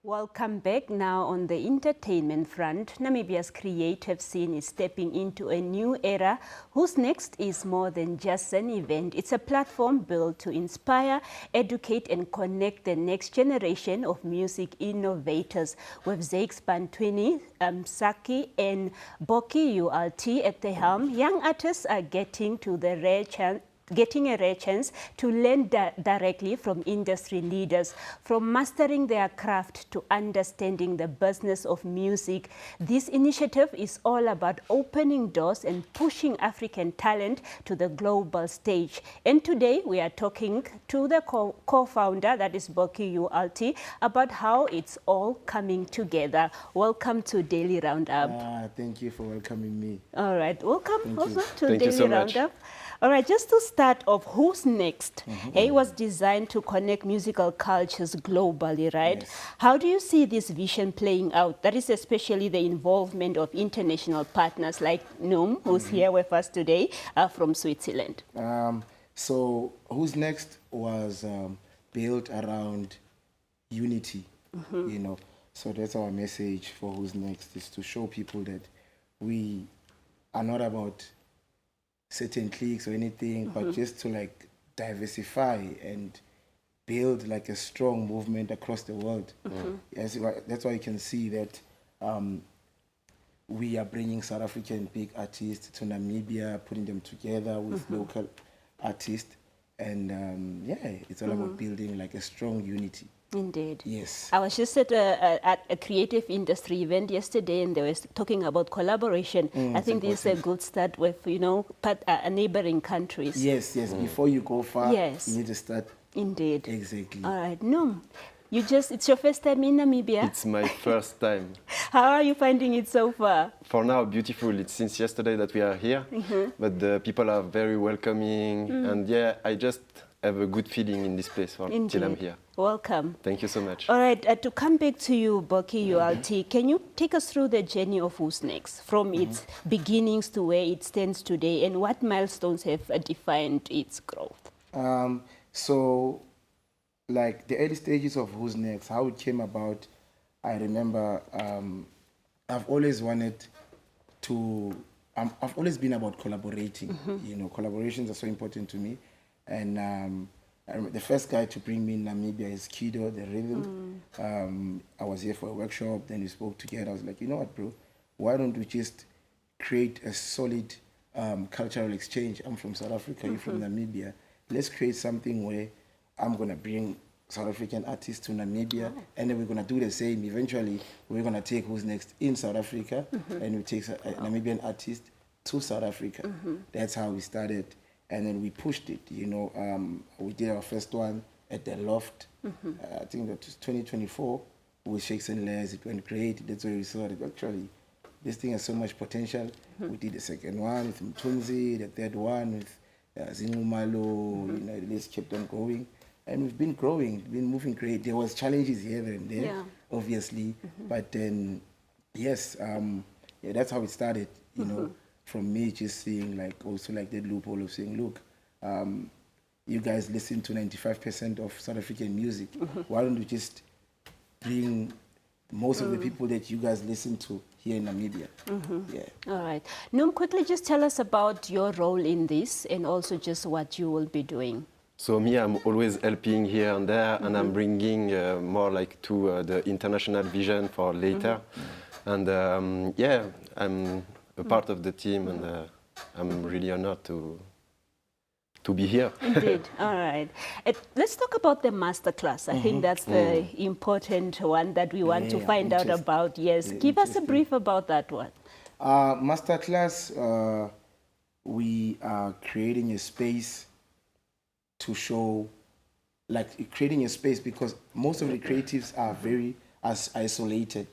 Welcome back. Now on the entertainment front, Namibia's creative scene is stepping into a new era whose Nextt is more than just an event. It's a platform built to inspire, educate and connect the next generation of music innovators. With Zakes Bantwini, Zakes and BokkieULT at the helm, young artists are getting a rare chance to learn directly from industry leaders, from mastering their craft to understanding the business of music. This initiative is all about opening doors and pushing African talent to the global stage. And today we are talking to the co-founder, that is BokkieULT, about how it's all coming together. Welcome to Daily Roundup. Thank you for welcoming me. All right, welcome Thank also you. to Daily Roundup. All right, just to start off, who's Nextt? It was designed to connect musical cultures globally, right? Yes. How do you see this vision playing out? That is especially the involvement of international partners like Noom, who's here with us today from Switzerland. So Who's Nextt was built around unity, you know. So that's our message for Who's Nextt, is to show people that we are not about certain cliques or anything, but just to like diversify and build like a strong movement across the world. Yes, that's why you can see that we are bringing South African big artists to Namibia, putting them together with local artists, and yeah, it's all about building like a strong unity. Indeed. Yes. I was just at a creative industry event yesterday, and they were talking about collaboration. I think this is a good start with, you know, neighboring countries. Yes, yes. Before you go far, yes, you need to start. Indeed. Exactly. All right. No, it's your first time in Namibia? It's my first time. How are you finding it so far? For now, beautiful. It's since yesterday that we are here, but the people are very welcoming, and yeah, I just have a good feeling in this place till I'm here. Welcome. Thank you so much. All right, to come back to you, BokkieULT, can you take us through the journey of Who's Nextt, from its beginnings to where it stands today, and what milestones have defined its growth? So, like the early stages of Who's Nextt, how it came about, I remember I've always wanted to, I've always been about collaborating. You know, collaborations are so important to me. And I remember the first guy to bring me in Namibia is Kido, the rhythm. I was here for a workshop, then we spoke together. I was like, you know what, bro, why don't we just create a solid cultural exchange? I'm from South Africa, you're from Namibia. Let's create something where I'm going to bring South African artists to Namibia, and then we're going to do the same. Eventually, we're going to take Who's Nextt in South Africa, and we take a Namibian artist to South Africa. That's how we started. And then we pushed it, you know. We did our first one at the Loft. I think that was 2024 with Shakes and Layers. It went great. That's where we saw that actually this thing has so much potential. We did the second one with Mtunzi, the third one with Zingumalo. You know, the list kept on going. And we've been growing, been moving great. There was challenges here and there, obviously. But then, yes, yeah, that's how it started, you know. From me just seeing like also like the loophole of saying, look, you guys listen to 95% of South African music. Why don't you just bring most of the people that you guys listen to here in Namibia? Yeah. All right. Noom, quickly just tell us about your role in this and also just what you will be doing. So me, I'm always helping here and there, and I'm bringing more like to the international vision for later. And yeah, I'm a part of the team, and I'm really honored to be here. Indeed. All right. Let's talk about the masterclass. I think that's the important one that we want to find out about. Yes. Give us a brief about that one. Masterclass, we are creating a space to show, like creating a space because most of the creatives are very isolated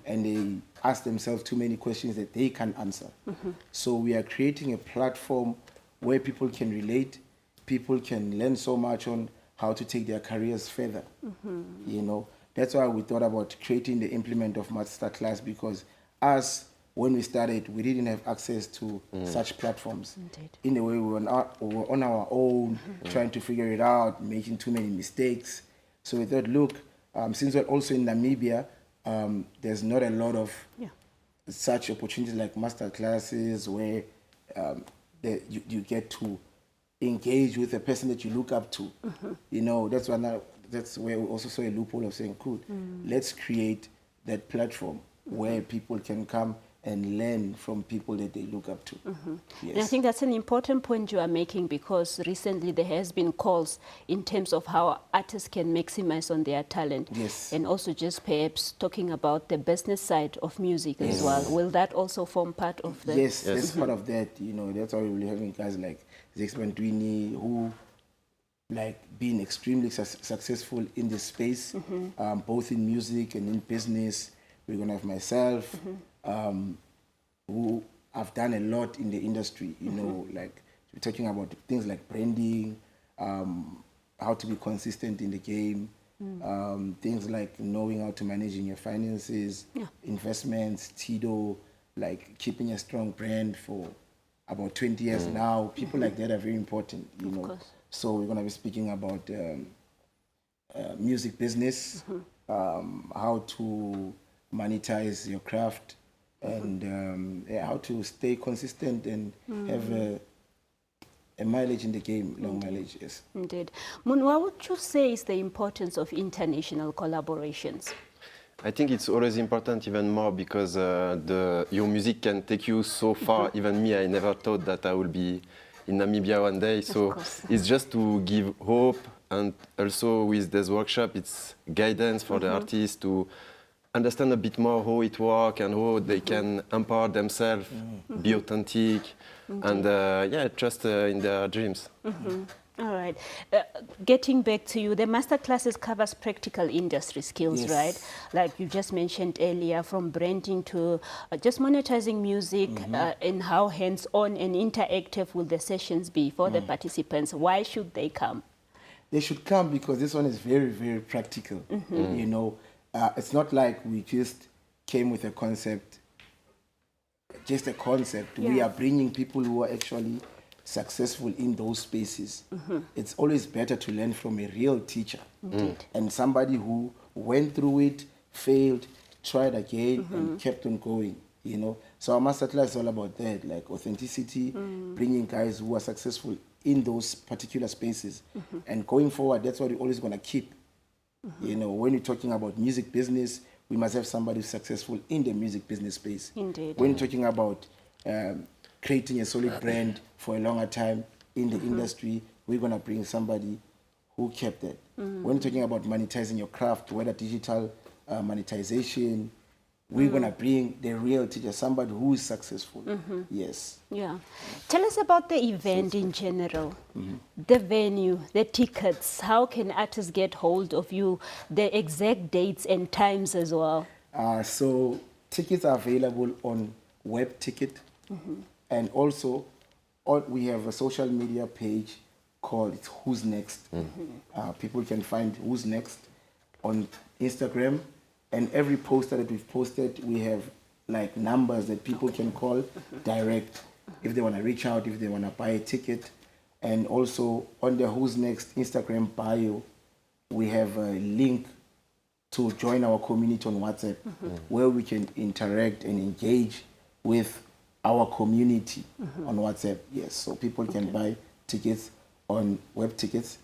and they ask themselves too many questions that they can't answer. So we are creating a platform where people can relate, people can learn so much on how to take their careers further. You know, that's why we thought about creating the implement of Masterclass, because us, when we started, we didn't have access to such platforms. Indeed. In a way, we were on our own, trying to figure it out, making too many mistakes. So we thought, look, Since we're also in Namibia, there's not a lot of such opportunities like master classes where you get to engage with a person that you look up to. You know, that's where we also saw a loophole of saying, cool, let's create that platform where people can come and learn from people that they look up to. Yes. And I think that's an important point you are making, because recently there has been calls in terms of how artists can maximize on their talent. Yes. And also just perhaps talking about the business side of music as well. Will that also form part of the... Yes, that's part of that. You know, that's why we're having guys like Zakes Bantwini who like being extremely successful in this space, both in music and in business. We're going to have myself, who I've done a lot in the industry, you know, like we're talking about things like branding, how to be consistent in the game, things like knowing how to manage your finances, investments, Tido, like keeping a strong brand for about 20 years now. People like that are very important, you know. So we're going to be speaking about music business, how to monetize your craft, and how to stay consistent and have a mileage in the game, long mileage, yes. Indeed. Mun, what would you say is the importance of international collaborations? I think it's always important, even more, because your music can take you so far. Even me, I never thought that I would be in Namibia one day. So it's just to give hope, and also with this workshop, it's guidance for the artists to understand a bit more how it works and how they can empower themselves, be authentic, and trust in their dreams. All right. Getting back to you, the masterclasses covers practical industry skills, right? Like you just mentioned earlier, from branding to just monetizing music, and how hands-on and interactive will the sessions be for the participants. Why should they come? They should come because this one is very, very practical. You know, it's not like we just came with a concept, just a concept. We are bringing people who are actually successful in those spaces. It's always better to learn from a real teacher and somebody who went through it, failed, tried again, and kept on going, you know. So our masterclass is all about that, like authenticity, bringing guys who are successful in those particular spaces. And going forward, that's what we're always going to keep. You know, when you're talking about music business, we must have somebody who's successful in the music business space. Indeed. When you're talking about creating a solid brand for a longer time in the industry, we're going to bring somebody who kept that. When you're talking about monetizing your craft, whether digital monetization, we're going to bring the real teacher, somebody who is successful. Yes. Yeah. Tell us about the event in general, the venue, the tickets. How can artists get hold of you, the exact dates and times as well? So tickets are available on web ticket. And also, we have a social media page called Who's Next. People can find Who's Next on Instagram. And every poster that we've posted, we have like numbers that people can call direct if they want to reach out, if they want to buy a ticket. And also on the Who's Next Instagram bio, we have a link to join our community on WhatsApp, where we can interact and engage with our community on WhatsApp. Yes, so people can buy tickets on web tickets,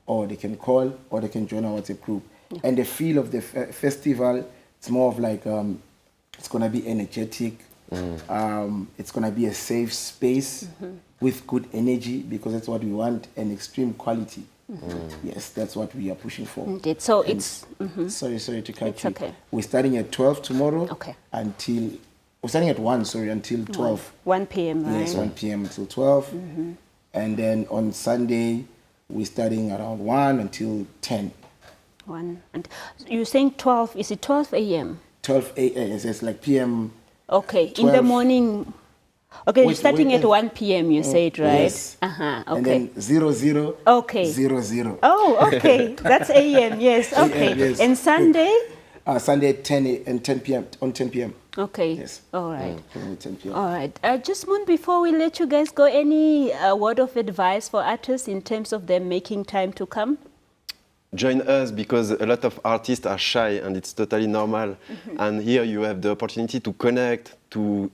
or they can call, or they can join our WhatsApp group. And the feel of the festival, it's more of like, it's going to be energetic. It's going to be a safe space with good energy, because that's what we want, and extreme quality. Yes, that's what we are pushing for. Indeed. So and it's... Sorry to cut you. Okay. We're starting at 12 tomorrow. Okay. Until... We're starting at 1, until 12. 1 p.m., right? Yes, 1 p.m. until 12. And then on Sunday, we're starting around 1 until 10. 1. And you're saying 12, is it 12 a.m.? 12 a.m., it's like p.m. Okay, 12. in the morning. Okay, you're starting at 1 p.m., you said, right? Yes. Okay. And then 00, okay. 00. Oh, okay. That's a.m., yes. Okay. yes. And Sunday? Sunday at 10 p.m., on 10 p.m. Okay. Yes. All right. 10 p.m. All right. Just before we let you guys go, any word of advice for artists in terms of them making time to come? join us, because a lot of artists are shy and it's totally normal. And here you have the opportunity to connect, to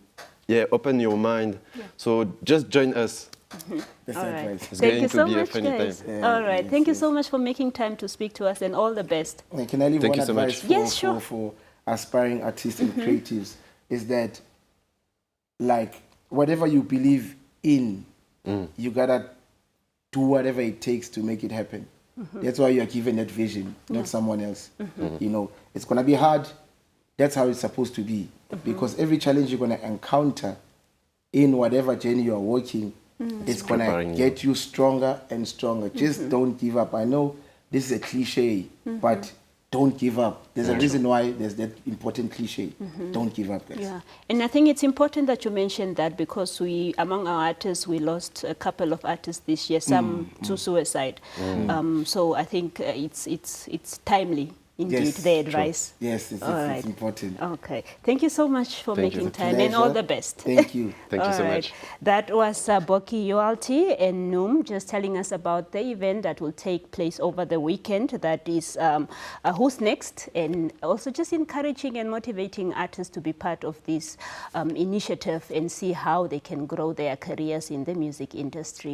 open your mind. So just join us. That's All right. advice. It's Thank going you to so be a much, funny guys. time. All right. Thank you so much for making time to speak to us, and all the best. Can I leave Thank one you so much. advice for, Yes, sure. for aspiring artists and creatives? Is that, like, whatever you believe in, you gotta do whatever it takes to make it happen. That's why you're given that vision, not someone else. You know, it's gonna be hard. That's how it's supposed to be. Because every challenge you're gonna encounter in whatever journey you're walking, it's gonna preparing get you stronger and stronger. Just don't give up. I know this is a cliche, but don't give up. There's a reason why there's that important cliche. Don't give up, guys. Yeah, and I think it's important that you mentioned that, because among our artists, we lost a couple of artists this year, some to suicide. So I think it's timely. Indeed, Yes, the advice. Yes, it's important. Okay. Thank you so much for Thank you. making It's a time, and all pleasure. the best. Thank you. Thank you so All right. much. That was BokkieULT and Noom just telling us about the event that will take place over the weekend. That is Who's Next, and also just encouraging and motivating artists to be part of this initiative and see how they can grow their careers in the music industry.